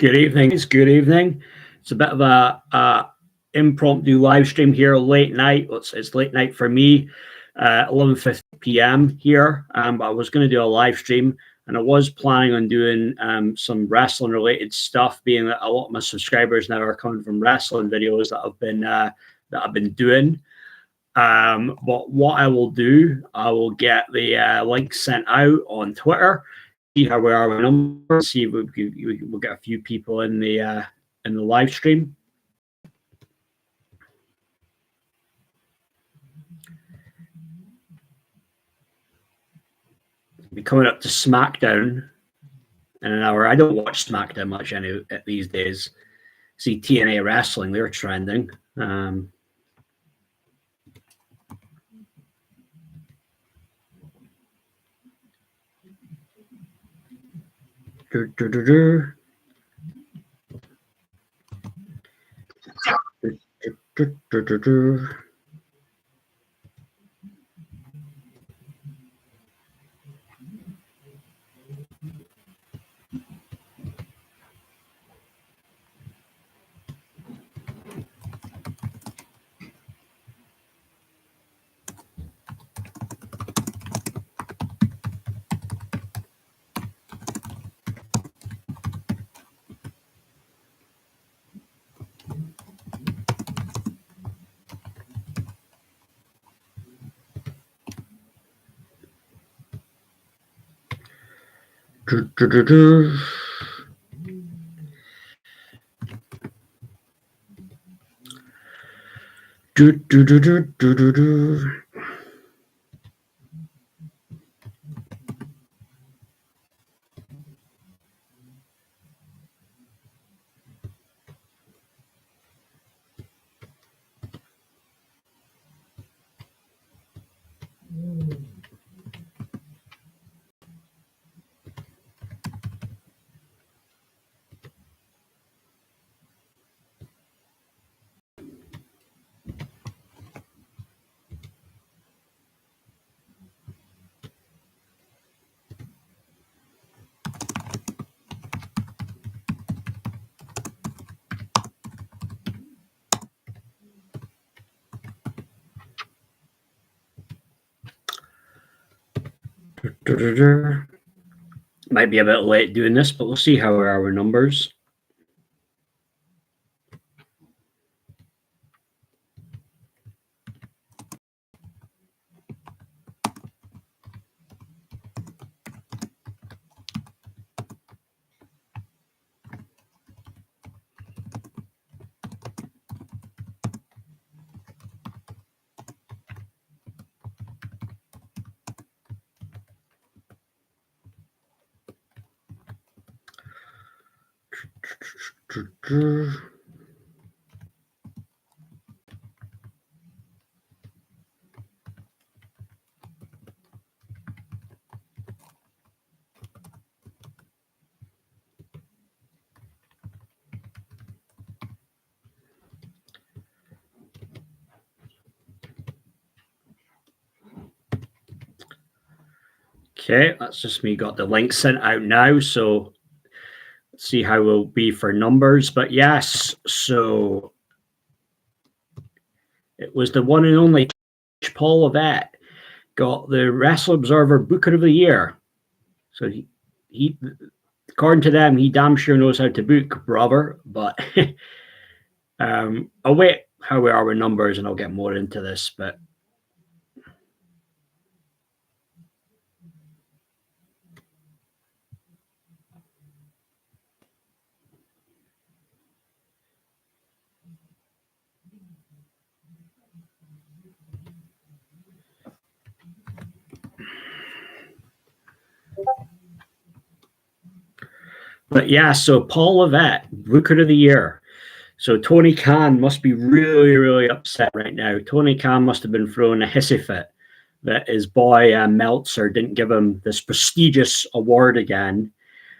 Good evening. It's good evening. It's a bit of a impromptu live stream here, late night. It's late night for me, 11:50 p.m. here. But I was going to do a live stream, and I was planning on doing some wrestling related stuff. Being that a lot of my subscribers now are coming from wrestling videos that I've been doing. But what I will do, I will get the link sent out on Twitter. See how we are with numbers. See if we'll get a few people in the live stream. Be coming up to SmackDown in an hour. I don't watch SmackDown much these days. See TNA Wrestling, they're trending. Might be a bit late doing this, but we'll see how are our numbers. Okay, that's just me got the link sent out now, so let's see how we'll be for numbers. But yes, so it was the one and only Paul Levesque got the Wrestling Observer Booker of the Year. So he according to them, he damn sure knows how to book, brother. But I'll wait how we are with numbers, and I'll get more into this. But yeah, so Paul Levesque, Booker of the Year. So Tony Khan must be really, really upset right now. Tony Khan must have been throwing a hissy fit that his boy Meltzer didn't give him this prestigious award again.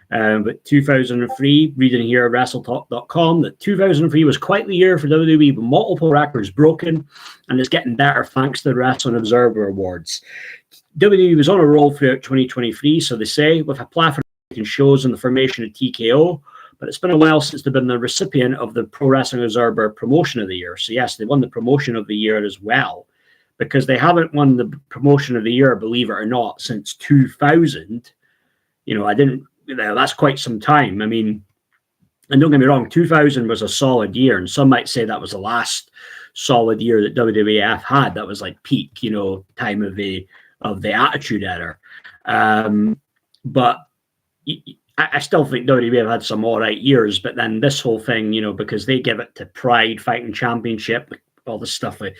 But 2003, reading here at WrestleTalk.com, that 2003 was quite the year for WWE, with multiple records broken, and it's getting better thanks to the Wrestling Observer Awards. WWE was on a roll throughout 2023, so they say, with a plethora of shows and the formation of TKO, but it's been a while since they've been the recipient of the Pro Wrestling Observer Promotion of the Year. So yes, they won the Promotion of the Year as well, because they haven't won the Promotion of the Year, believe it or not, since 2000. That's quite some time. I mean, and don't get me wrong, 2000 was a solid year, and some might say that was the last solid year that WWF had. That was like peak, time of the Attitude Era. But I still think WWE have had some all right years, but then this whole thing, because they give it to Pride Fighting Championship, all this stuff with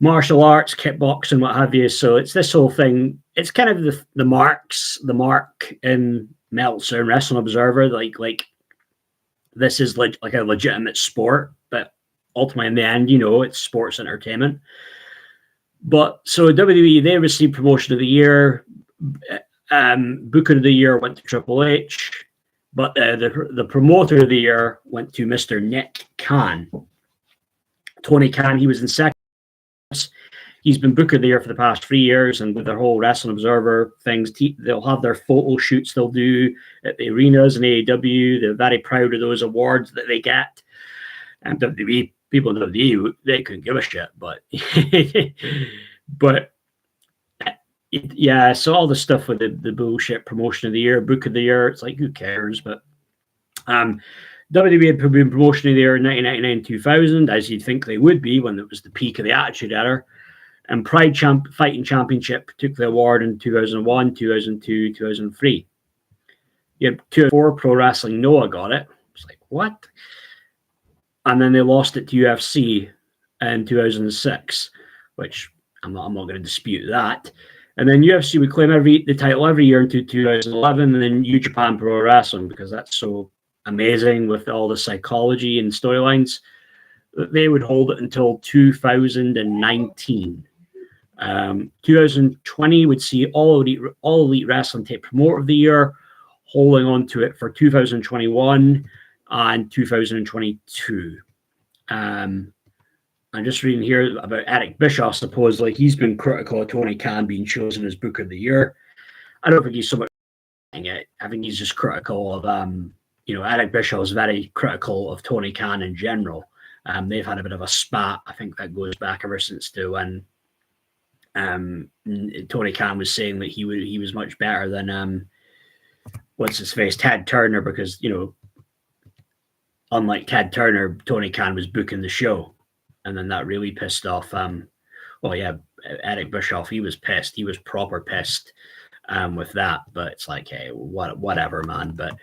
martial arts, kickboxing, what have you. So it's this whole thing. It's kind of the mark in Meltzer and Wrestling Observer, like this is like a legitimate sport, but ultimately in the end, it's sports entertainment. But so WWE, they received Promotion of the Year. Booker of the Year went to Triple H, but the Promoter of the Year went to Mr. Nick Khan. Tony Khan, he was in second. He's been Booker of the Year for the past 3 years, and with their whole Wrestling Observer things, they'll have their photo shoots they'll do at the arenas in AEW. They're very proud of those awards that they get. And WWE, people in WWE, they couldn't give a shit, but yeah, so all the stuff with the bullshit Promotion of the Year, Book of the Year, it's like, who cares? But WWE had been Promotion of the Year in 1999-2000, as you'd think they would be when it was the peak of the Attitude Era. And Pride Fighting Championship took the award in 2001, 2002, 2003. You had 2004, Pro Wrestling Noah got it. It's like, what? And then they lost it to UFC in 2006, which I'm not going to dispute that. And then UFC would claim the title every year until 2011, and then New Japan Pro Wrestling, because that's so amazing with all the psychology and storylines. They would hold it until 2019. 2020 would see All Elite Wrestling take Promoter of the Year, holding on to it for 2021 and 2022. I'm just reading here about Eric Bischoff. Supposedly he's been critical of Tony Khan being chosen as Booker of the Year. I don't think he's so much it. I think he's just critical of Eric Bischoff is very critical of Tony Khan in general. They've had a bit of a spat. I think that goes back ever since to when Tony Khan was saying that he was much better than what's his face, Ted Turner, because unlike Ted Turner, Tony Khan was booking the show, and then that really pissed off. Eric Bischoff, he was pissed. He was proper pissed with that. But it's like, hey, whatever, man. But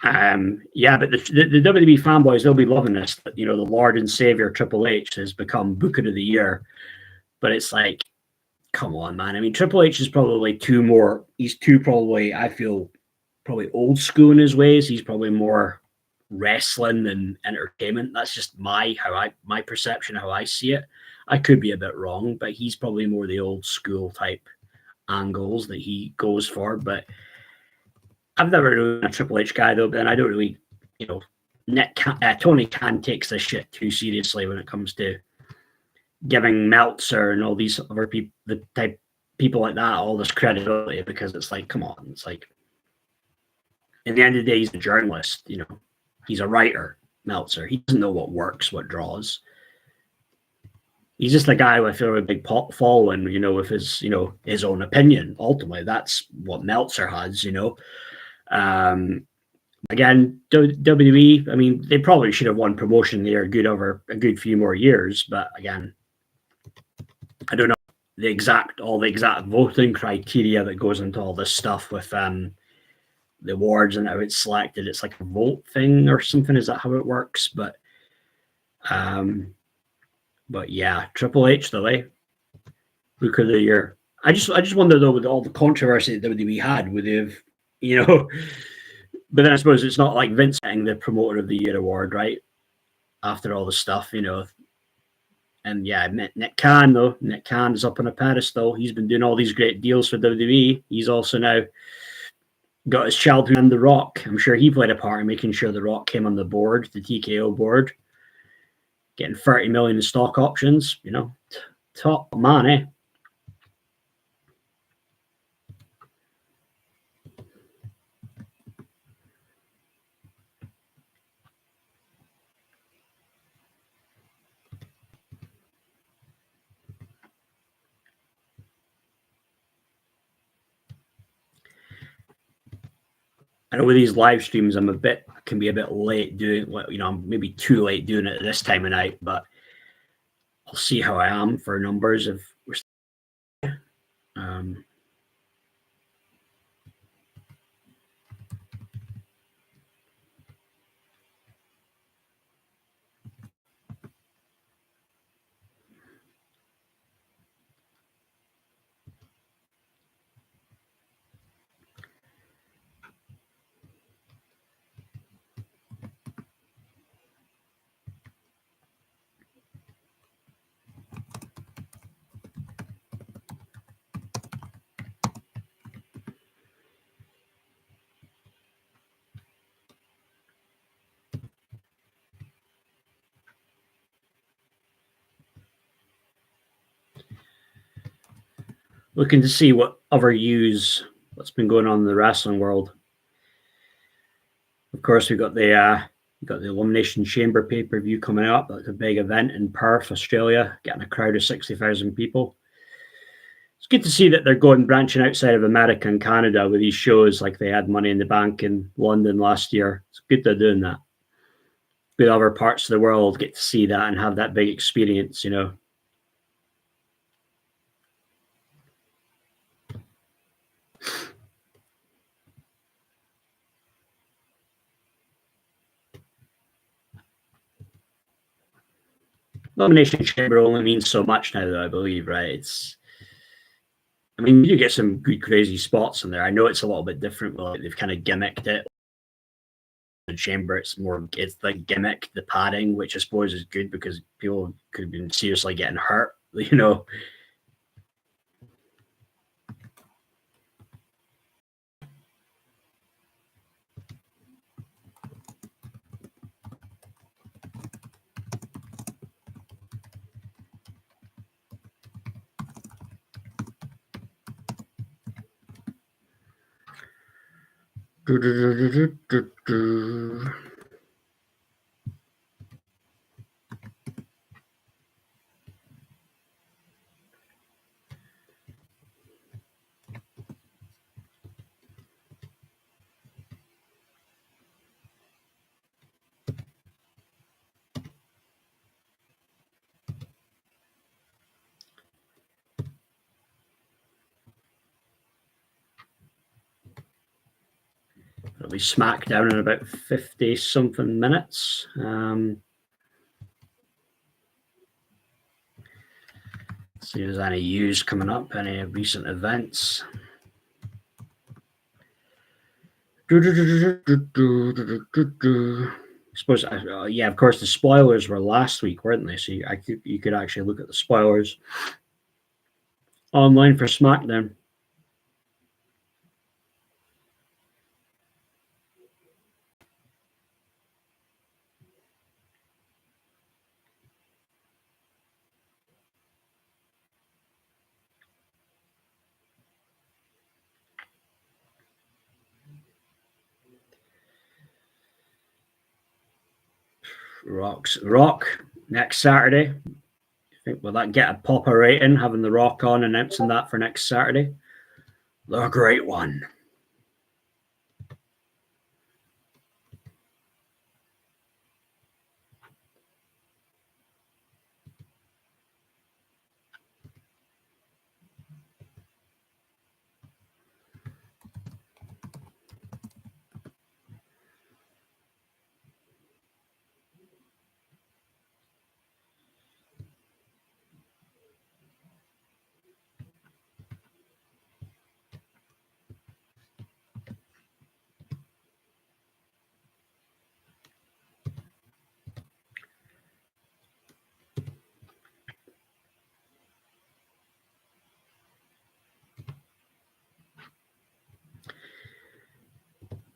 but the WWE fanboys, they'll be loving this. That, the Lord and Savior Triple H has become Booker of the Year. But it's like, come on, man. I mean, Triple H is probably I feel, probably old school in his ways. He's probably more wrestling than entertainment. That's just my perception, how I see it. I could be a bit wrong, but he's probably more the old school type angles that he goes for. But I've never really been a Triple H guy, though, but I don't really, Tony Khan takes this shit too seriously when it comes to giving Meltzer and all these other people, the type people like that, all this credibility, because it's like, come on, it's like, at the end of the day, he's a journalist, he's a writer, Meltzer. He doesn't know what works, what draws. He's just a guy with a big following, with his, his own opinion. Ultimately, that's what Meltzer has, Again, WWE, I mean, they probably should have won Promotion there over a good few more years, but again, I don't know all the exact voting criteria that goes into all this stuff with the awards and how it's selected. It's like a vote thing or something. Is that how it works? But yeah, Triple H though, Booker of the Year. I just wonder though, with all the controversy that WWE had, would they have, but then I suppose it's not like Vince getting the Promoter of the Year award, right? After all the stuff, And yeah, Nick Khan, though. Nick Khan is up on a pedestal. He's been doing all these great deals for WWE. He's also now got his childhood in The Rock. I'm sure he played a part in making sure The Rock came on the board, the TKO board. Getting 30 million in stock options, top man, eh? I know with these live streams, can be a bit late doing, I'm maybe too late doing it at this time of night, but I'll see how I am for numbers if we're um, looking to see what's been going on in the wrestling world. Of course, we've got the Elimination Chamber pay-per-view coming up. That's a big event in Perth, Australia, getting a crowd of 60,000 people. It's good to see that they're branching outside of America and Canada with these shows like they had Money in the Bank in London last year. It's good they're doing that. Good other parts of the world get to see that and have that big experience, Elimination Chamber only means so much now, though, I believe, right? You do get some good, crazy spots in there. I know it's a little bit different. Like they've kind of gimmicked it. The chamber, it's the gimmick, the padding, which I suppose is good because people could have been seriously getting hurt, It'll be SmackDown in about 50 something minutes. See if there's any news coming up, any recent events. I suppose, yeah, of course, the spoilers were last week, weren't they? So you could actually look at the spoilers online for SmackDown. Rock next Saturday. Will that get a popper rating, having The Rock on, announcing that for next Saturday? The great one.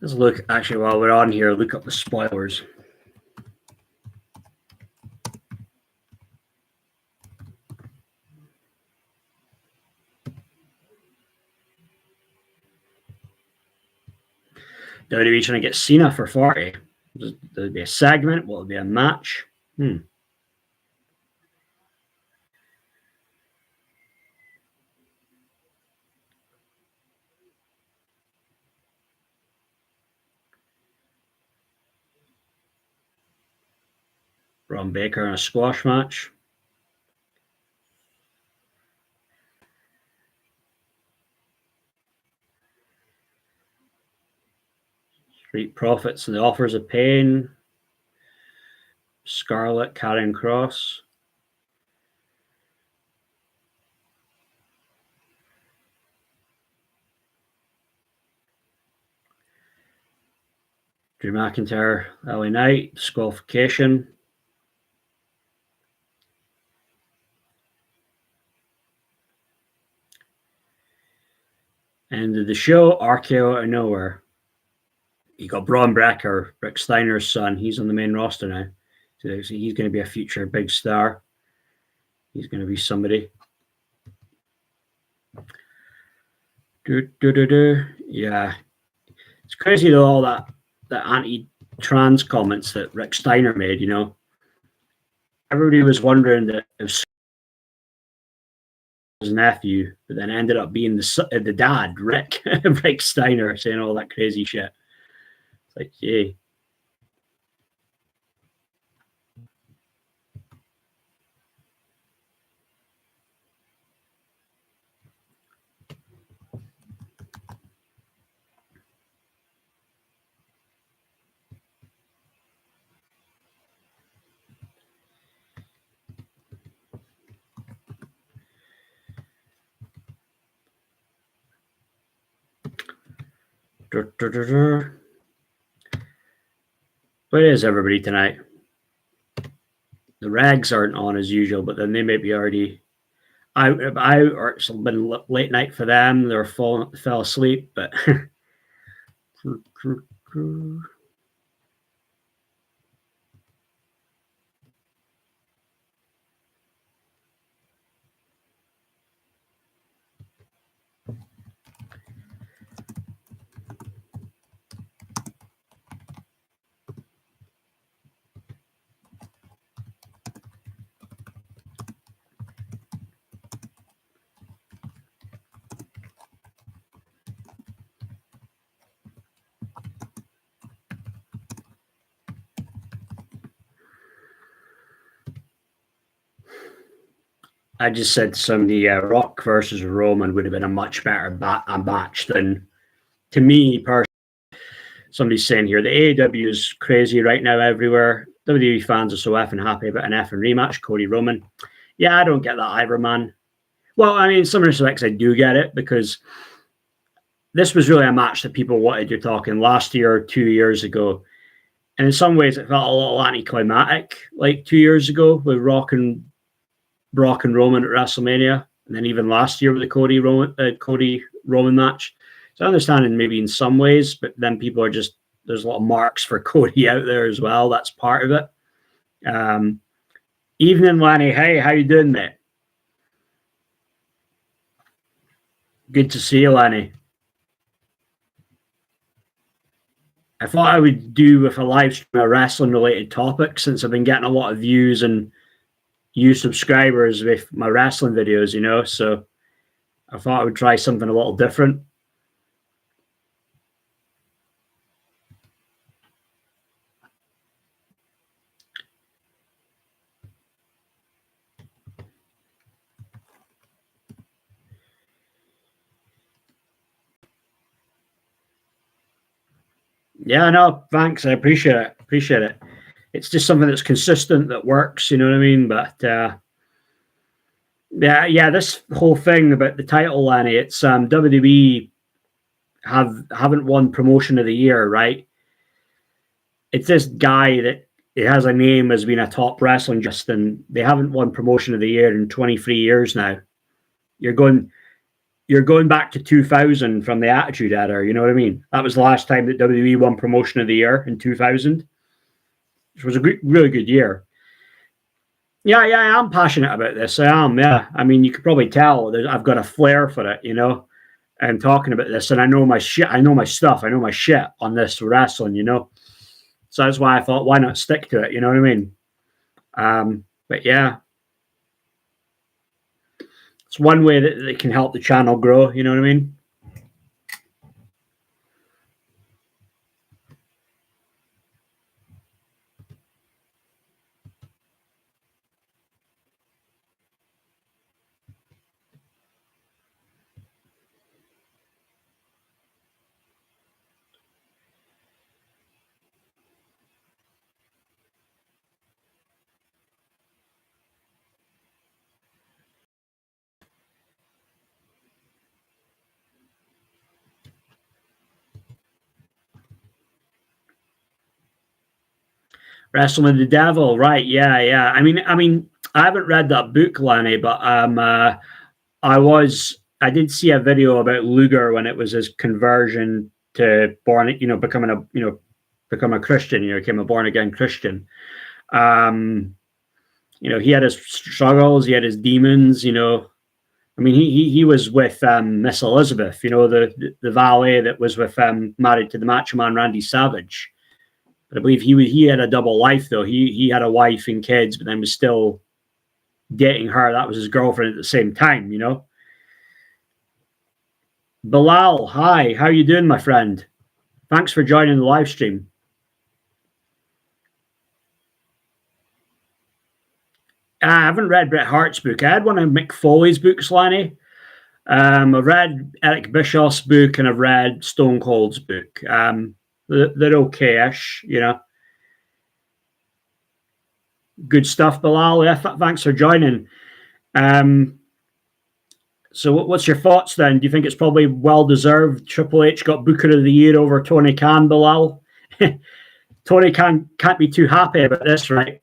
Let's look, actually, while we're on here, look up the spoilers. WWE trying to get Cena for 40. There'll be a segment. Will it be a match? Braun Baker in a squash match. Street Profits and the Offers of Pain. Scarlett, Karen Cross. Drew McIntyre, LA Knight, disqualification. End of the show, RKO out of nowhere. You got Braun Breaker, Rick Steiner's son. He's on the main roster now. So he's going to be a future big star. He's going to be somebody. Yeah. It's crazy though, all that anti-trans comments that Rick Steiner made, you know. Everybody was wondering that if his nephew, but then ended up being the dad, Rick Rick Steiner, saying all that crazy shit. It's like, yay. Where is everybody tonight? The rags aren't on as usual, but then they may be already out, or it's been late night for them. They're fell asleep, but I just said to somebody, Rock versus Roman would have been a much better match than, to me personally. Somebody's saying here, the AEW is crazy right now everywhere. WWE fans are so effing happy about an effing rematch, Cody Roman. Yeah, I don't get that either, man. Well, I mean, in some respects, I do get it, because this was really a match that people wanted. You're talking last year or 2 years ago. And in some ways, it felt a little anticlimactic, like 2 years ago with Brock and Roman at WrestleMania. And then even last year with the Cody Roman match. So I understand in maybe in some ways, but then people are just, there's a lot of marks for Cody out there as well. That's part of it. Evening, Lanny. Hey, how you doing, mate? Good to see you, Lanny. I thought I would do with a live stream a wrestling related topic, since I've been getting a lot of views and new subscribers with my wrestling videos, you know. So I thought I would try something a little different. Yeah, no, thanks. I appreciate it. Appreciate it. It's just something that's consistent, that works, you know what I mean? But yeah, this whole thing about the title, Lanny, it's WWE haven't won promotion of the year, right? It's this guy that it has a name as being a top wrestling just, and they haven't won promotion of the year in 23 years now. You're going back to 2000 from the Attitude Era, you know what I mean? That was the last time that WWE won promotion of the year, in 2000, which was a really good year. Yeah, I'm passionate about this. I am, yeah. I mean, you could probably tell I've got a flair for it, you know, and talking about this, and I know my shit. I know my stuff. I know my shit on this wrestling, you know. So that's why I thought, why not stick to it? You know what I mean? But yeah, it's one way that it can help the channel grow. You know what I mean? Wrestling with the Devil, right? Yeah, yeah. I mean, I haven't read that book, Lanny, but I did see a video about Luger when it was his conversion to becoming become a Christian. Became a born again Christian. Um, he had his struggles, he had his demons. I mean, he was with Miss Elizabeth, the valet that was with married to the Macho Man Randy Savage. But I believe he had a double life though. He had a wife and kids, but then was still dating her. That was his girlfriend at the same time. Bilal, hi, how you doing, my friend? Thanks for joining the live stream. I haven't read Bret Hart's book. I had one of Mick Foley's books, Lanny. I've read Eric Bischoff's book and I've read Stone Cold's book. They're okay-ish. Good stuff, Bilal. Yeah, thanks for joining. So what's your thoughts then? Do you think it's probably well-deserved Triple H got Booker of the Year over Tony Khan, Bilal? Tony Khan can't be too happy about this, right?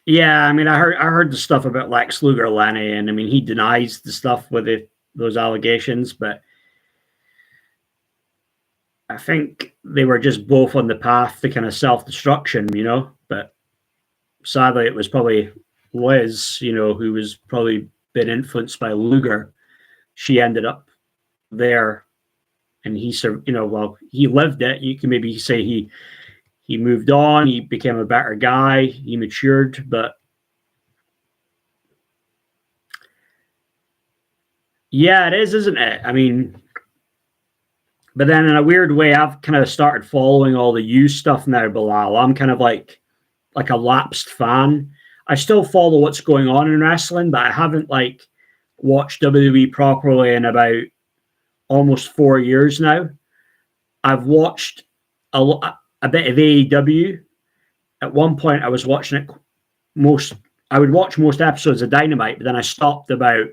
Yeah, I mean, I heard the stuff about Lex Luger, Lenny, and I mean, he denies the stuff with those allegations, but I think they were just both on the path to kind of self-destruction. But sadly, it was probably Liz, who was probably been influenced by Luger. She ended up there, and well, he lived it. You can maybe say he moved on, he became a better guy, he matured, but yeah, it is, isn't it? I mean, but then in a weird way, I've kind of started following all the U stuff now, Bilal. I'm kind of like a lapsed fan. I still follow what's going on in wrestling, but I haven't watched WWE properly in about almost 4 years now. I've watched a bit of AEW. At one point, I was watching it most. I would watch most episodes of Dynamite, but then I stopped about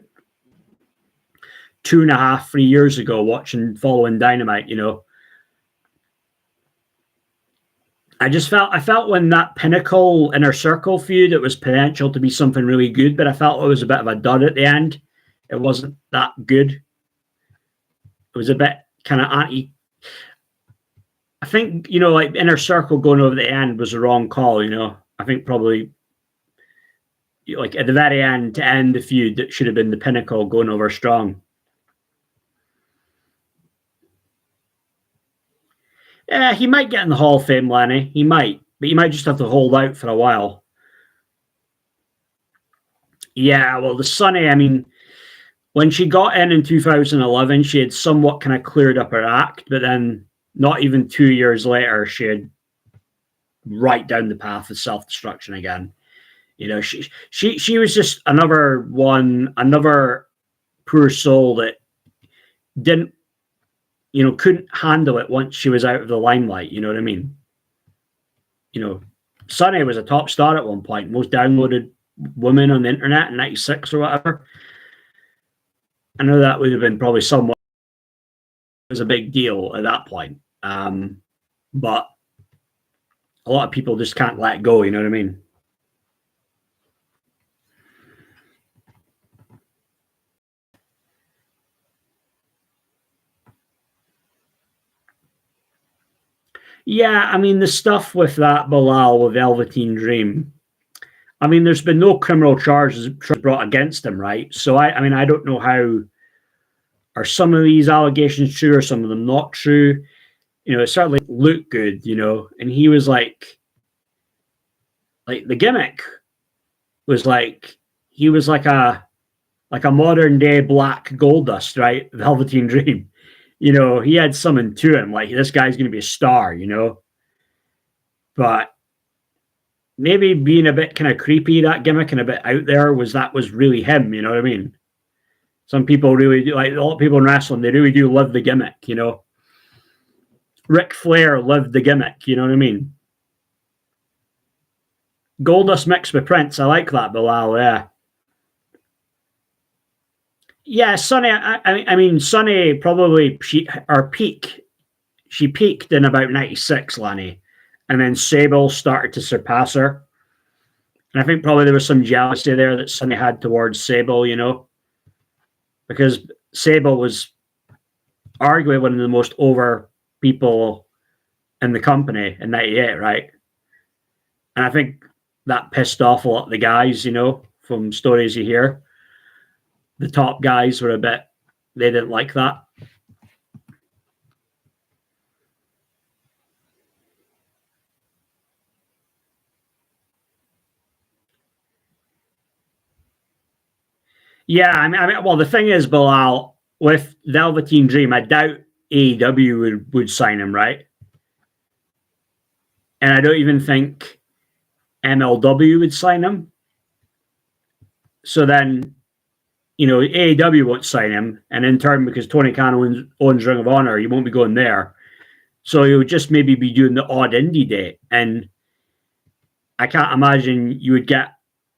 2.5, 3 years ago following Dynamite. I felt when that Pinnacle Inner Circle feud, it was potential to be something really good, but I felt it was a bit of a dud at the end. It wasn't that good. It was a bit kind of anti. I think Inner Circle going over the end was the wrong call. I think probably at the very end to end the feud, that should have been the Pinnacle going over strong. Yeah, he might get in the Hall of Fame, Lenny. He might, but he might just have to hold out for a while. Yeah, well, the Sunny, I mean, when she got in 2011, she had somewhat kind of cleared up her act, but then not even 2 years later, she had right down the path of self-destruction again. She was just another poor soul that didn't, couldn't handle it once she was out of the limelight. You know what I mean? Sunny was a top star at one point, most downloaded woman on the internet in '96 or whatever. I know that would have been probably somewhat was a big deal at that point. But a lot of people just can't let go. You know what I mean? Yeah, I mean, the stuff with that Bilal with Velveteen Dream, I mean, there's been no criminal charges brought against him, right? So, I mean, I don't know how, are some of these allegations true or some of them not true? It certainly looked good, and he was like the gimmick was he was like a modern day Black Goldust, right? Velveteen Dream. He had something to him. Like, this guy's going to be a star, But maybe being a bit kind of creepy, that gimmick, and a bit out there was really him. You know what I mean? Some people really do, like a lot of people in wrestling, they really do love the gimmick. Ric Flair lived the gimmick. You know what I mean? Goldust mixed with Prince. I like that, Bilal. Yeah. Yeah, Sunny. I mean, Sunny probably she peaked in about 96, Lanny, and then Sable started to surpass her. And I think probably there was some jealousy there that Sunny had towards Sable, you know, because Sable was arguably one of the most over people in the company in '98, right? And I think that pissed off a lot of the guys, you know, from stories you hear. The top guys were a bit, they didn't like that. Yeah, well, the thing is, Bilal, with Velveteen Dream, I doubt AEW would sign him, right? And I don't even think MLW would sign him. So then, you know, AEW won't sign him, and in turn, because Tony Khan owns Ring of Honor, you won't be going there. So he would just maybe be doing the odd indie date, and I can't imagine you would get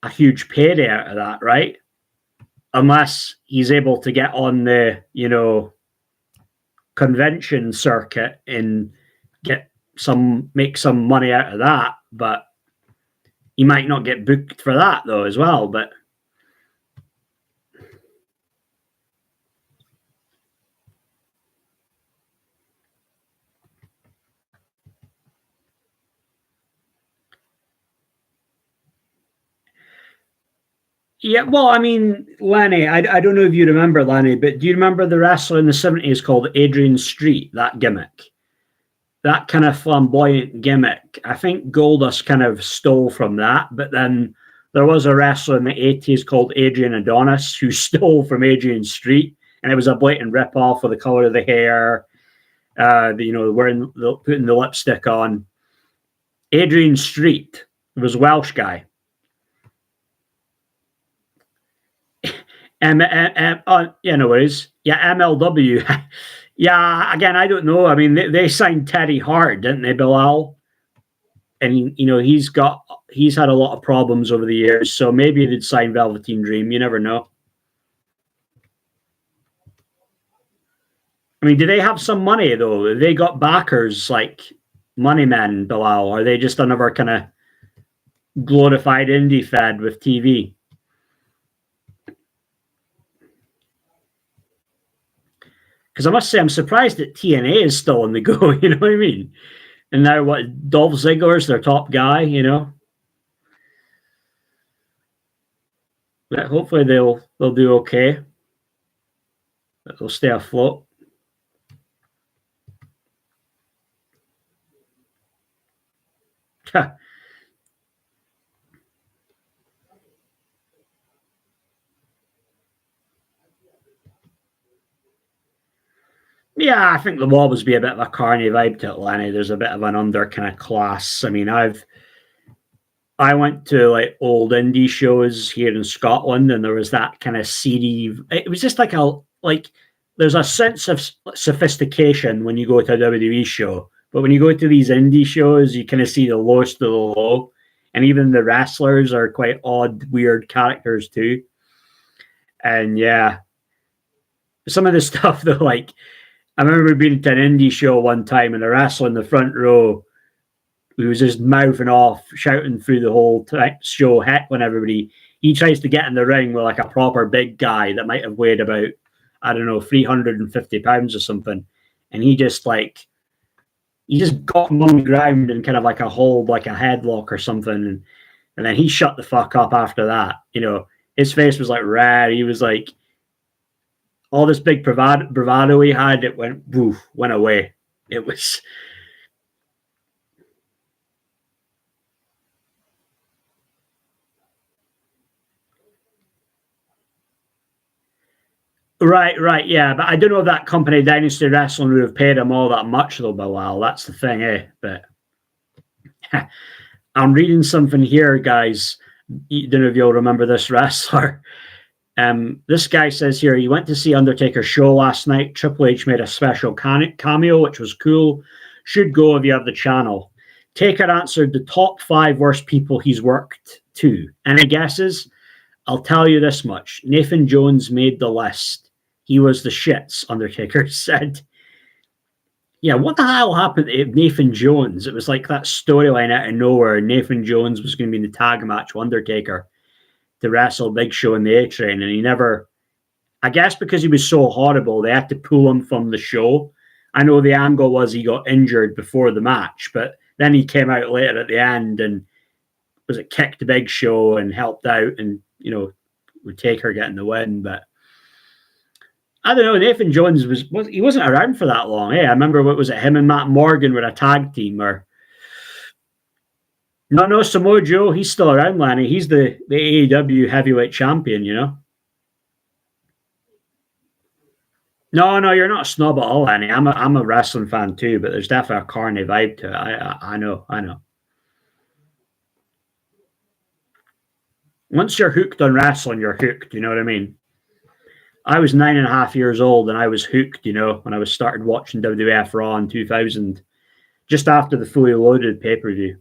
a huge payday out of that, right? Unless he's able to get on the, you know, convention circuit and make some money out of that. But he might not get booked for that though as well. But yeah, well, I mean, Lenny, I don't know if you remember Lenny, but do you remember the wrestler in the 70s called Adrian Street, that gimmick? That kind of flamboyant gimmick. I think Goldust kind of stole from that, but then there was a wrestler in the 80s called Adrian Adonis who stole from Adrian Street, and it was a blatant rip-off of the color of the hair, you know, putting the lipstick on. Adrian Street was a Welsh guy. Yeah, no worries. Yeah, MLW. Yeah, again, I don't know. I mean, they signed Teddy Hart, didn't they, Bilal? And you know, he's had a lot of problems over the years, so maybe they'd sign Velveteen Dream. You never know. I mean, do they have some money though? Have they got backers like money men, Bilal? Or are they just another kind of glorified indie fed with TV? Because I must say, I'm surprised that TNA is still on the go. You know what I mean? And now what? Dolph Ziggler's their top guy. You know. But hopefully they'll do okay. They'll stay afloat. Yeah, I think there'll always be a bit of a carny vibe to Atlanta. There's a bit of an under kind of class. I mean, I went to like old indie shows here in Scotland, and there was that kind of seedy. It was just like there's a sense of sophistication when you go to a WWE show, but when you go to these indie shows, you kind of see the lowest of the low, and even the wrestlers are quite odd, weird characters too. And yeah, some of the stuff though, like I remember being to an indie show one time, and the wrestler in the front row, he was just mouthing off, shouting through the whole show, heckling everybody. He tries to get in the ring with like a proper big guy that might have weighed about, I don't know, 350 pounds or something. And he just got him on the ground and kind of like a hold, like a headlock or something. And then he shut the fuck up after that. You know, his face was like red. He was like, all this big bravado he had, it went away. It was. Right, yeah, but I don't know if that company Dynasty Wrestling would have paid him all that much though, Bilal. That's the thing, eh? But I'm reading something here, guys. I don't know if you'll remember this wrestler. This guy says here he went to see Undertaker's show last night. Triple H made a special cameo, which was cool. Should go if you have the channel. Taker answered the top 5 worst people he's worked to. Any guesses? I'll tell you this much. Nathan Jones made the list. He was the shits, Undertaker said. Yeah, what the hell happened to Nathan Jones? It was like that storyline out of nowhere. Nathan Jones was going to be in the tag match with Undertaker to wrestle Big Show in the A-Train, and he never... I guess because he was so horrible, they had to pull him from the show. I know the angle was he got injured before the match, but then he came out later at the end and kicked the Big Show and helped out and, would take her getting the win. But I don't know, Nathan Jones he wasn't around for that long. I remember, what was it, him and Matt Morgan were a tag team, or... No, Samoa Joe, he's still around, Lanny. He's the AEW heavyweight champion, No, you're not a snob at all, Lanny. I'm a wrestling fan too, but there's definitely a carny vibe to it. I know. Once you're hooked on wrestling, you're hooked. You know what I mean? I was 9.5 years old and I was hooked, when I was started watching WWF Raw in 2000, just after the Fully Loaded pay-per-view.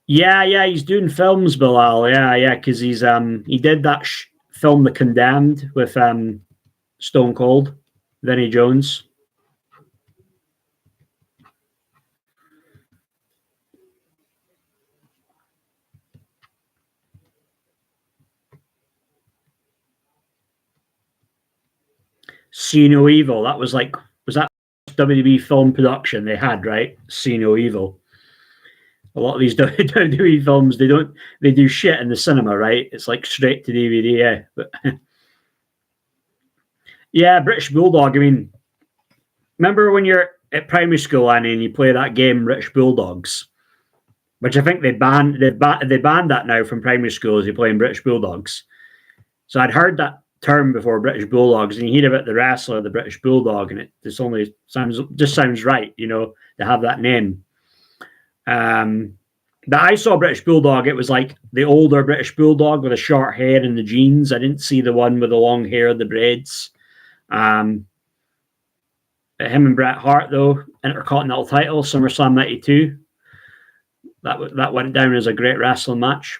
Yeah, he's doing films, Bilal. Yeah, because he's he did that film The Condemned with Stone Cold, Vinnie Jones. See No Evil. That was that WWE film production they had, right? See No Evil. A lot of these WWE films, they do shit in the cinema, right? It's like straight to DVD, yeah. But yeah, British Bulldog. I mean, remember when you're at primary school, Annie, and you play that game, British Bulldogs, which I think they banned that now from primary schools. You're playing British Bulldogs. So I'd heard that term before, British Bulldogs, and you hear about the wrestler, the British Bulldog, and it just sounds right, to have that name. But I saw British Bulldog. It was like the older British Bulldog with the short hair and the jeans. I didn't see the one with the long hair, the braids. Him and Bret Hart, though, Intercontinental title, SummerSlam 92. That went down as a great wrestling match.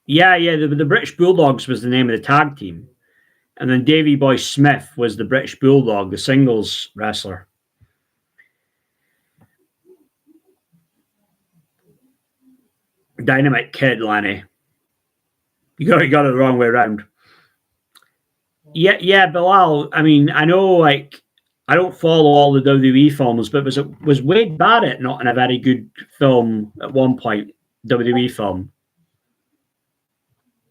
Yeah, the British Bulldogs was the name of the tag team. And then Davey Boy Smith was the British Bulldog, the singles wrestler. Dynamite Kid, Lanny. You got it the wrong way around. Yeah, Bilal. I mean, I know, I don't follow all the WWE films, but was Wade Barrett not in a very good film at one point? WWE film.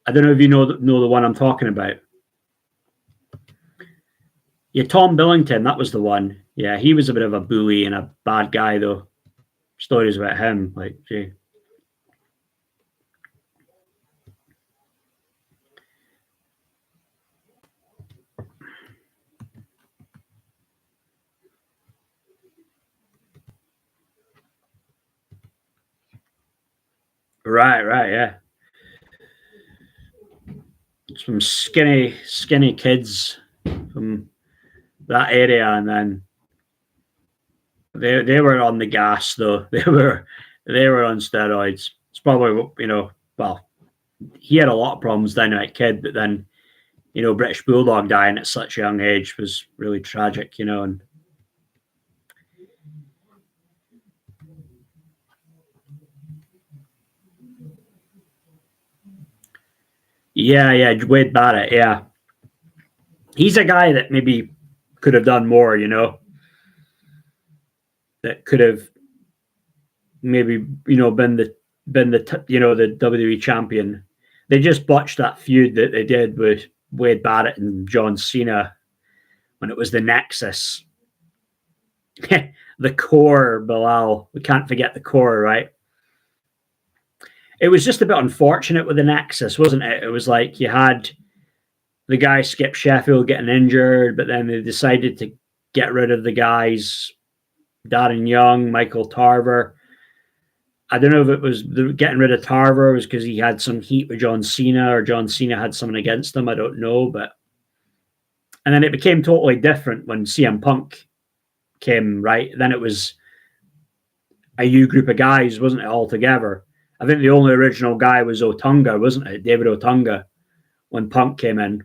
I don't know if you know the one I'm talking about. Yeah, Tom Billington, that was the one. Yeah, he was a bit of a bully and a bad guy, though. Stories about him, gee. Right, yeah. Some skinny kids from that area, and then they were on the gas, though. They were on steroids. It's probably, well, he had a lot of problems, Dynamite Kid, but then, British Bulldog dying at such a young age was really tragic, and yeah, Wade Barrett, yeah. He's a guy that maybe could have done more, that could have maybe, been the the WWE champion. They just botched that feud that they did with Wade Barrett and John Cena when it was the Nexus. The core, Bilal. We can't forget the core, right? It was just a bit unfortunate with the Nexus, wasn't it? It was like you had the guy Skip Sheffield getting injured, but then they decided to get rid of the guys, Darren Young, Michael Tarver. I don't know if it was getting rid of Tarver was because he had some heat with John Cena, or John Cena had something against him. I don't know, and then it became totally different when CM Punk came, right? Then it was a new group of guys, wasn't it, all together? I think the only original guy was Otunga, wasn't it? David Otunga, when Punk came in.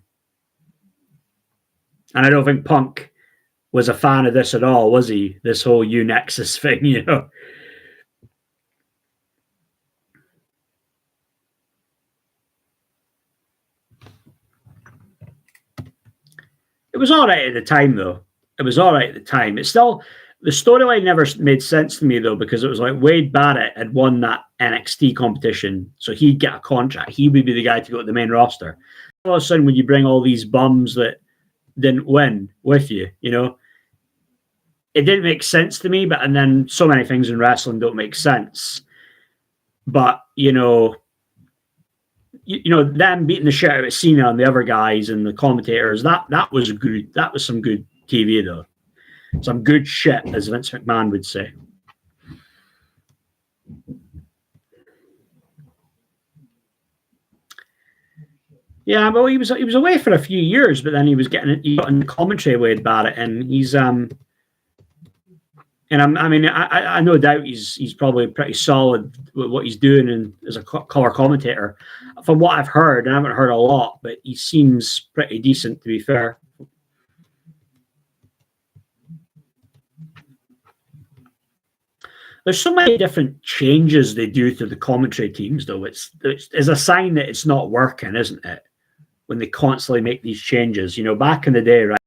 And I don't think Punk was a fan of this at all, was he? This whole U-Nexus thing, you know? It was all right at the time, though. It was all right at the time. It's still, the storyline never made sense to me, though, because it was like Wade Barrett had won that NXT competition, so he'd get a contract. He would be the guy to go to the main roster. All of a sudden, when you bring all these bums that didn't win with you, you know, it didn't make sense to me. But and then so many things in wrestling don't make sense. But you know, them beating the shit out of Cena and the other guys and the commentators, that was good. That was some good TV, though. Some good shit, as Vince McMahon would say. Yeah, well, he was away for a few years, but then he got in the commentary with Barrett, and he's and I mean, I no doubt he's probably pretty solid with what he's doing and as a color commentator. From what I've heard, and I haven't heard a lot, but he seems pretty decent, to be fair. There's so many different changes they do to the commentary teams, though. It's a sign that it's not working, isn't it? When they constantly make these changes. You know, back in the day, right,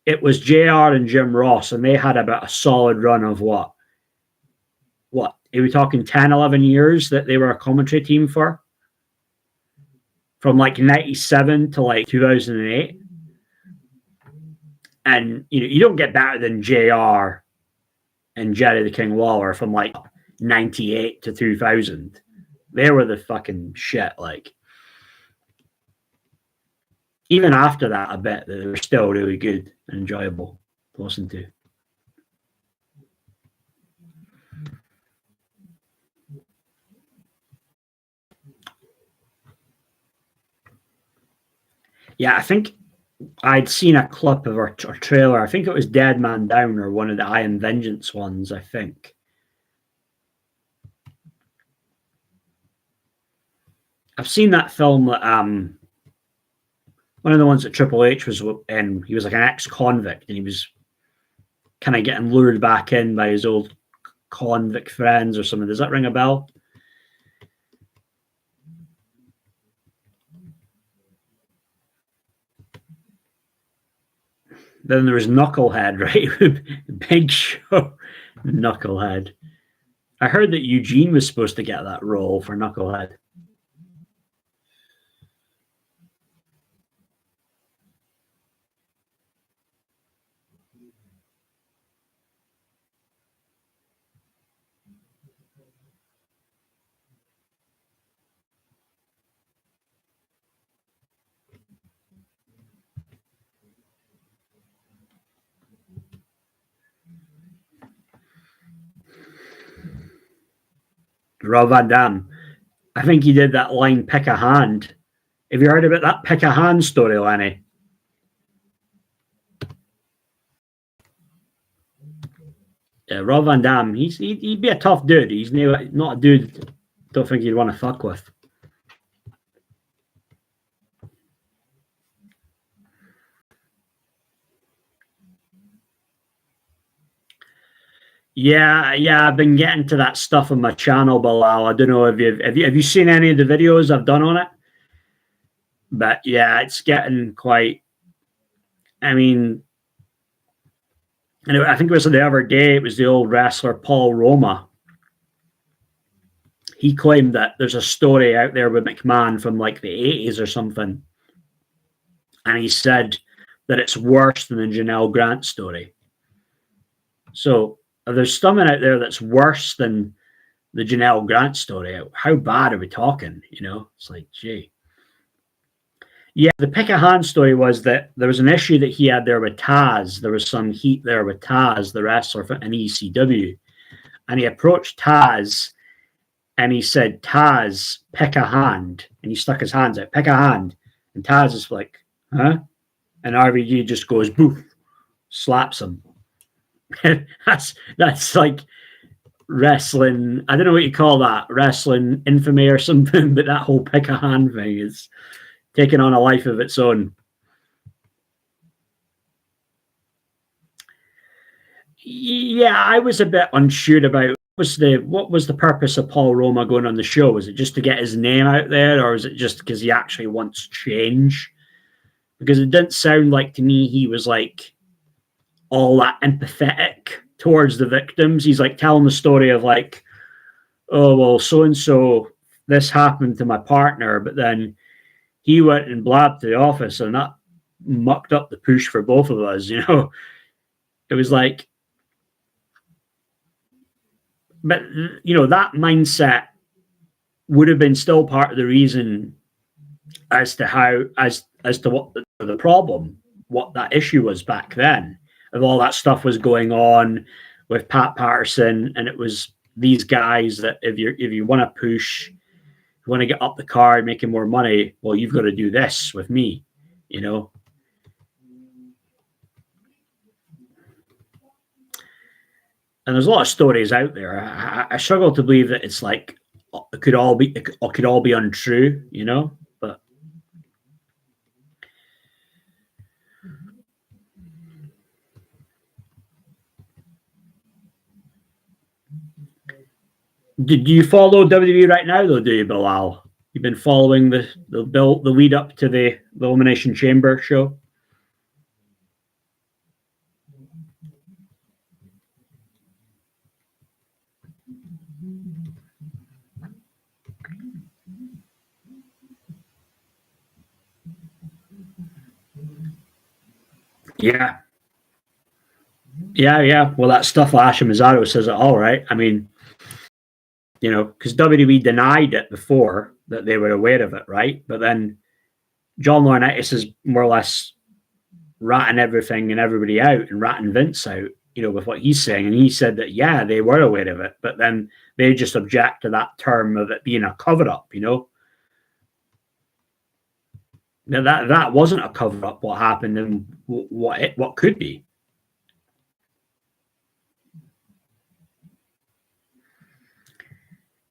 it was JR and Jim Ross, and they had about a solid run of what? Are we talking 10, 11 years that they were a commentary team for? From like 97 to like 2008. And, you know, you don't get better than JR and Jerry the King Lawler from like 98 to 2000. They were the fucking shit, like. Even after that, I bet that they were still really good and enjoyable to listen to. Yeah, I think I'd seen a clip of our trailer. I think it was Dead Man Down or one of the I Am Vengeance ones, I think. I've seen that film that one of the ones that Triple H was in. He was like an ex-convict, and he was kind of getting lured back in by his old convict friends or something. Does that ring a bell? Then there was Knucklehead, right? Big Show, Knucklehead. I heard that Eugene was supposed to get that role for Knucklehead. Rob Van Dam. I think he did that line, pick a hand. Have you heard about that pick a hand story, Lenny? Yeah, Rob Van Dam, he'd be a tough dude. He's not a dude I don't think you'd want to fuck with. Yeah, I've been getting to that stuff on my channel, Bilal. I don't know if have you seen any of the videos I've done on it? But yeah, it's getting quite. I mean, I think it was the other day. It was the old wrestler Paul Roma. He claimed that there's a story out there with McMahon from like the 80s or something, and he said that it's worse than the Janelle Grant story. So if there's something out there that's worse than the Janelle Grant story, how bad are we talking? You know, it's like, gee. Yeah, the pick a hand story was that there was an issue that he had there with Taz. There was some heat there with Taz, the wrestler in ECW. And he approached Taz and he said, Taz, pick a hand. And he stuck his hands out, pick a hand. And Taz is like, huh? And RVD just goes, boof, slaps him. that's like wrestling. I don't know what you call that, wrestling infamy or something. But that whole pick a hand thing is taking on a life of its own. Yeah, I was a bit unsure about what was the purpose of Paul Roma going on the show? Was it just to get his name out there, or is it just because he actually wants change? Because it didn't sound like to me he was like all that empathetic towards the victims. He's like telling the story of like, oh well, so and so this happened to my partner, but then he went and blabbed to the office, and that mucked up the push for both of us. It was like, but that mindset would have been still part of the reason as to how as to what the problem, what that issue was back then, of all that stuff was going on with Pat Patterson, and it was these guys that if you want to push, you want to get up the card, making more money, well, you've got to do this with me, you know. And there's a lot of stories out there. I struggle to believe that it's like it could all be untrue, But did you follow WWE right now though? Do you, Bilal? You've been following the lead up to the Elimination Chamber show. Yeah, yeah. Well, that stuff Asha Mizzaro says it all, right? I mean, because WWE denied it before that they were aware of it, right? But then John Laurinaitis is more or less ratting everything and everybody out and ratting Vince out, with what he's saying. And he said that, yeah, they were aware of it, but then they just object to that term of it being a cover up. Now that wasn't a cover up, what happened and what could be.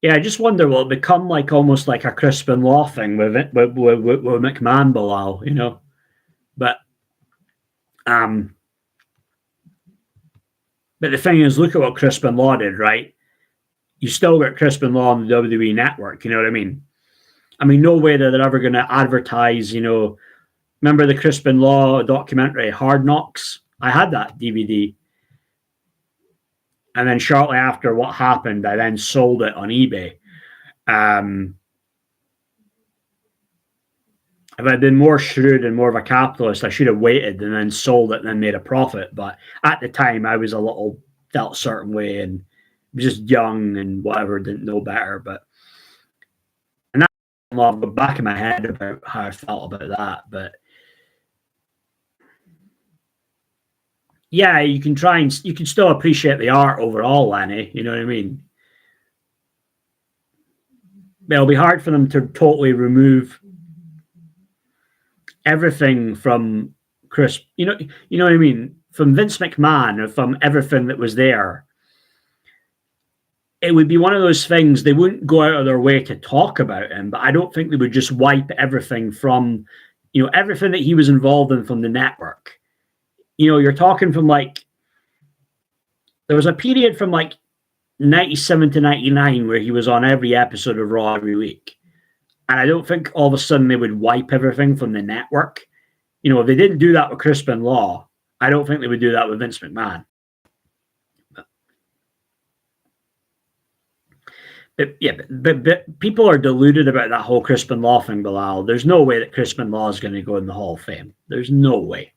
Yeah, I just wonder will it become like almost like a Crispin Law thing with it with McMahon Bilal. But um but the thing is, look at what Crispin Law did, right? You still got Crispin Law on the WWE network, you know what I mean? I mean, no way that they're ever going to advertise. Remember the Crispin Law documentary, Hard Knocks? I had that DVD. And then shortly after what happened, I then sold it on eBay. Um, if I'd been more shrewd and more of a capitalist, I should have waited and then sold it and then made a profit. But at the time, I was a little felt a certain way and was just young and whatever, didn't know better. And that a lot of the back of my head about how I felt about that. But yeah, you can try and you can still appreciate the art overall, Lenny. You know what I mean? But it'll be hard for them to totally remove everything from Chris. You know what I mean? From Vince McMahon or from everything that was there. It would be one of those things they wouldn't go out of their way to talk about him, but I don't think they would just wipe everything from, everything that he was involved in from the network. You're talking from like there was a period from like 97 to 99 where he was on every episode of Raw every week. And I don't think all of a sudden they would wipe everything from the network. If they didn't do that with Crispin Law, I don't think they would do that with Vince McMahon. But people are deluded about that whole Crispin Law thing, Bilal. There's no way that Crispin Law is going to go in the Hall of Fame. There's no way.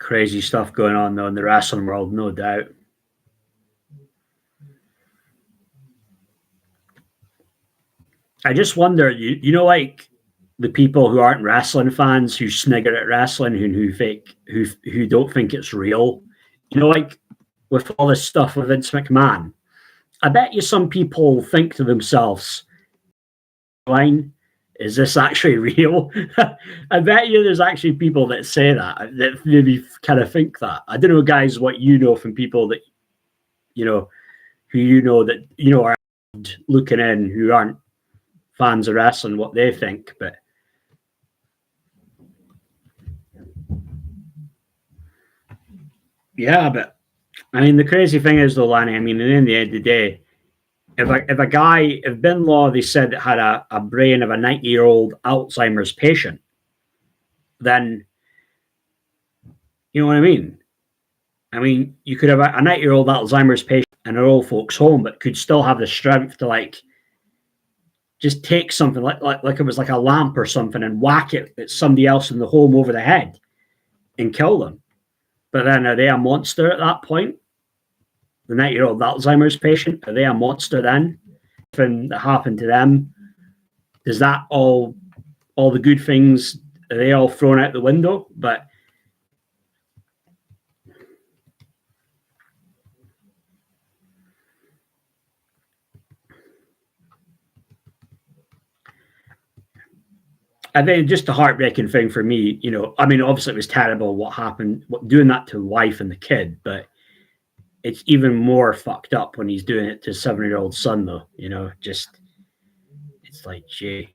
crazy stuff going on though in the wrestling world, no doubt. I just wonder, you know, like the people who aren't wrestling fans who snigger at wrestling, who don't think it's real. You know, like with all this stuff with Vince McMahon, I bet you some people think to themselves, "Line, is this actually real?" I bet you there's actually people that say that maybe kind of think that. I don't know, guys, what you know from people that you know who are looking in who aren't fans of wrestling, what they think, but yeah, but I mean, the crazy thing is though, Lanny. I mean, in the end of the day, if Bin Law they said it had a brain of a 90-year-old Alzheimer's patient, then you know what I mean. I mean, you could have a 90-year-old Alzheimer's patient in an old folks' home, but could still have the strength to like just take something like it was like a lamp or something and whack it at somebody else in the home over the head and kill them. But then are they a monster at that point? The 90-year-old Alzheimer's patient, are they a monster then? Something that happened to them, does that all the good things, are they all thrown out the window? But I think just a heartbreaking thing for me, you know, I mean, obviously it was terrible what happened, doing that to the wife and the kid, but it's even more fucked up when he's doing it to a 7-year-old son, though, you know, just, it's like, gee.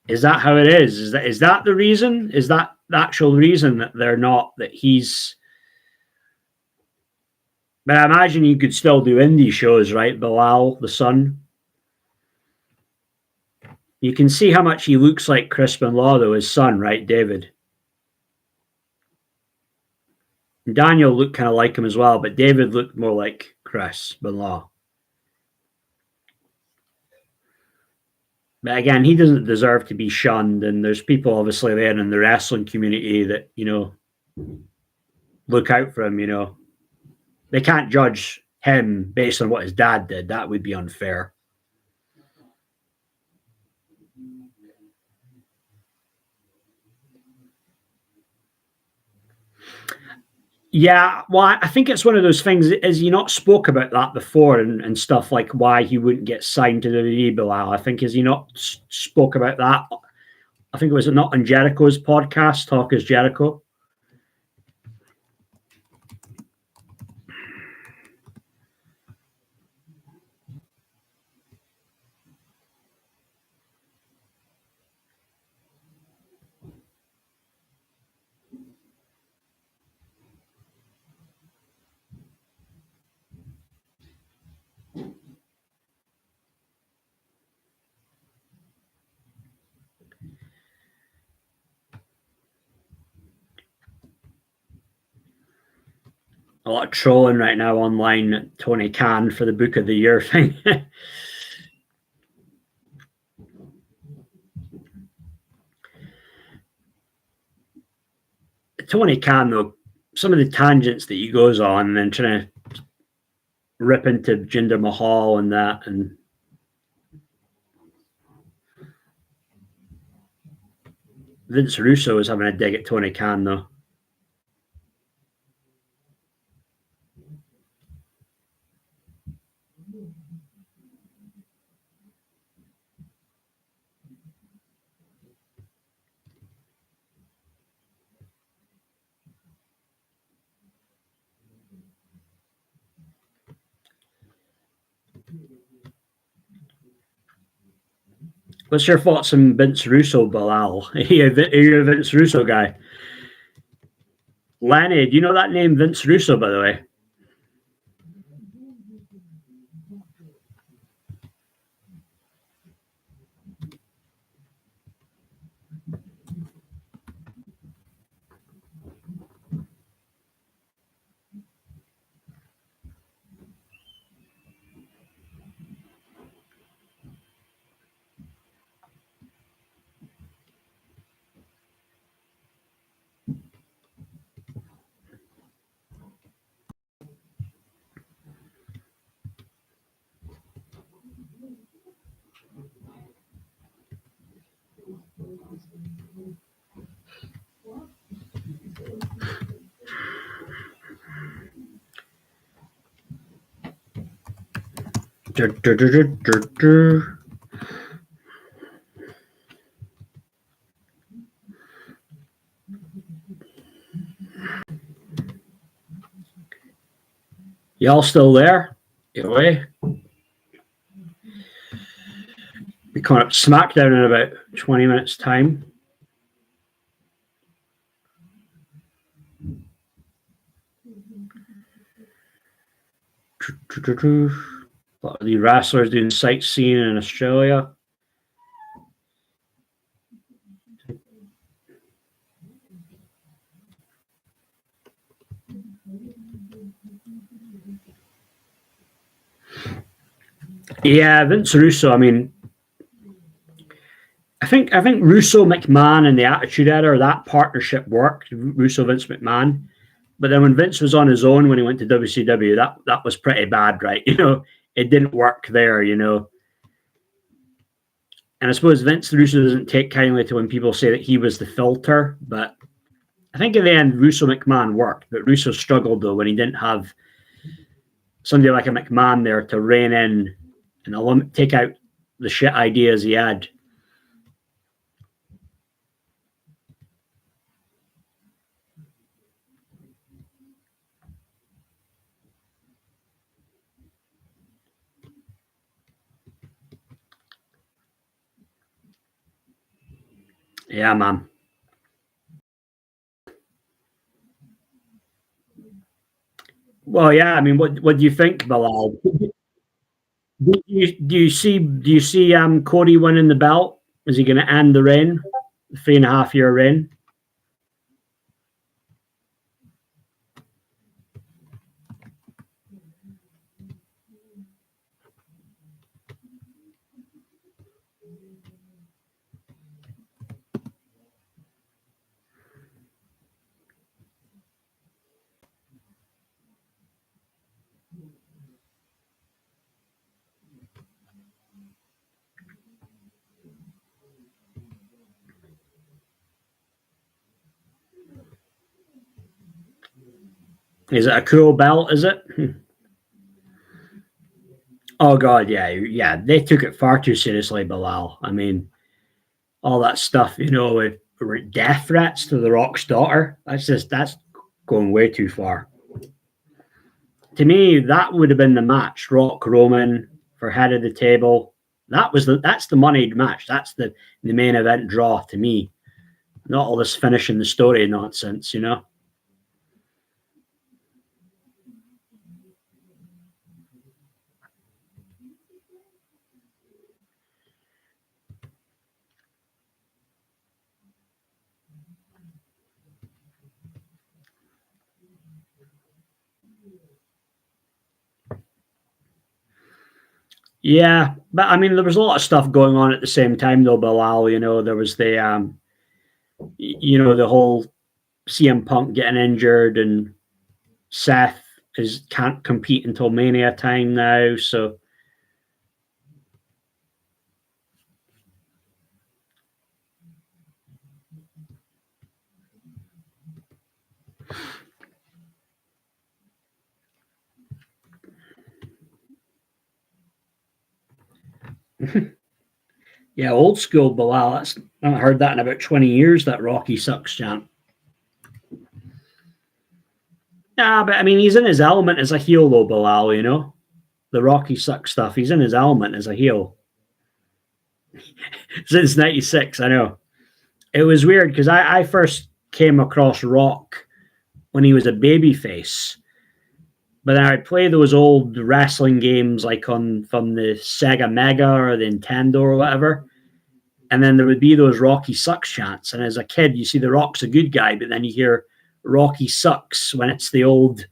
Is that how it is? Is that the reason? Is that the actual reason that they're not, that he's, but I imagine you could still do indie shows, right? Bilal, the son. You can see how much he looks like Crispin Law, though, his son, right, David? Daniel looked kind of like him as well, but David looked more like Chris Law. But again, he doesn't deserve to be shunned, and there's people obviously there in the wrestling community that, you know, look out for him, you know. They can't judge him based on what his dad did. That would be unfair. Yeah, well, I think it's one of those things. Is he not spoke about that before and stuff like why he wouldn't get signed to the WWE, Bilal? I think is he not spoke about that? I think it was not on Jericho's podcast, Talk is Jericho. A lot of trolling right now online at Tony Khan for the Book of the Year thing. Tony Khan, though, some of the tangents that he goes on and then trying to rip into Jinder Mahal and that, and Vince Russo is having a dig at Tony Khan, though. What's your thoughts on Vince Russo, Bilal? Are you a Vince Russo guy? Lenny, do you know that name, Vince Russo, by the way? Y'all still there? Get away. Be coming up SmackDown in about 20 minutes' time. A lot of the wrestlers doing sightseeing in Australia. Yeah, Vince Russo. I mean, I think Russo McMahon and the Attitude Era, that partnership worked. Russo Vince McMahon, but then when Vince was on his own when he went to WCW, that was pretty bad, right? It didn't work there. And I suppose Vince Russo doesn't take kindly to when people say that he was the filter, but I think in the end Russo McMahon worked, but Russo struggled though when he didn't have somebody like a McMahon there to rein in and take out the shit ideas he had. Yeah, man. Well, yeah. I mean, what do you think, Bilal? Do you see Cody winning the belt? Is he going to end the reign, the 3.5 year reign? Is it a cool belt? Is it? Oh God, yeah. They took it far too seriously, Bilal. I mean, all that stuff, with death threats to the Rock's daughter. That's going way too far. To me, that would have been the match. Rock Roman for head of the table. That's the moneyed match. That's the main event draw to me. Not all this finishing the story nonsense. Yeah, but I mean, there was a lot of stuff going on at the same time, though, Bilal. There was the whole CM Punk getting injured, and Seth can't compete until Mania time now. So yeah, old school Bilal. I haven't heard that in about 20 years. That Rocky sucks chant. Yeah, but I mean, he's in his element as a heel, though, Bilal. The Rocky sucks stuff. He's in his element as a heel since '96. I know it was weird because I first came across Rock when he was a babyface. But then I'd play those old wrestling games like from the Sega Mega or the Nintendo or whatever. And then there would be those Rocky sucks chants. And as a kid, you see the Rock's a good guy, but then you hear Rocky sucks when it's the old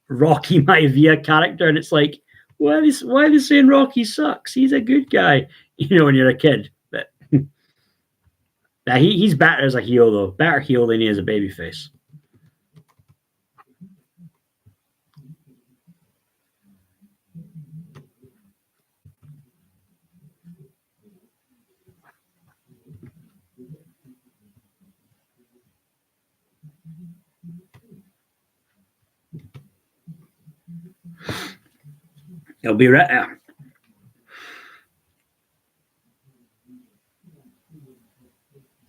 Rocky Maivia character. And it's like, why are they saying Rocky sucks? He's a good guy, when you're a kid. But yeah, he's better as a heel, though. Better heel than he is a babyface. He'll be right.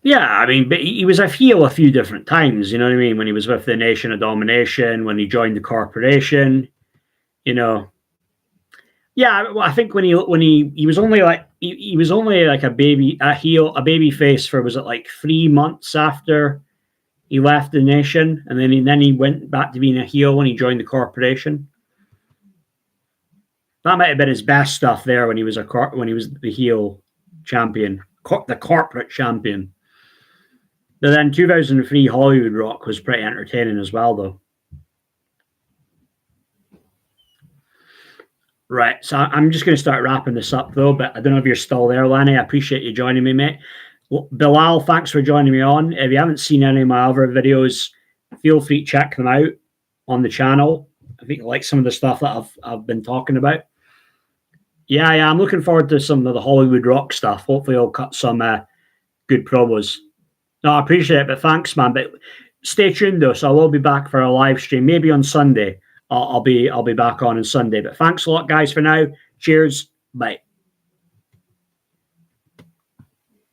Yeah, I mean, but he was a heel a few different times. You know what I mean? When he was with the Nation of Domination, when he joined the corporation, you know. Yeah, well, I think when he was only like he was only like a baby face for, was it like 3 months after he left the Nation, and then he went back to being a heel when he joined the corporation. That might have been his best stuff there when he was the heel champion, the corporate champion. But then 2003 Hollywood Rock was pretty entertaining as well, though. Right, so I'm just going to start wrapping this up, though, but I don't know if you're still there, Lanny. I appreciate you joining me, mate. Well, Bilal, thanks for joining me on. If you haven't seen any of my other videos, feel free to check them out on the channel. I think you like some of the stuff that I've been talking about. Yeah, I'm looking forward to some of the Hollywood Rock stuff. Hopefully, I'll cut some good promos. No, I appreciate it, but thanks, man. But stay tuned, though. So I will be back for a live stream, maybe on Sunday. I'll be back on Sunday. But thanks a lot, guys, for now. Cheers. Bye.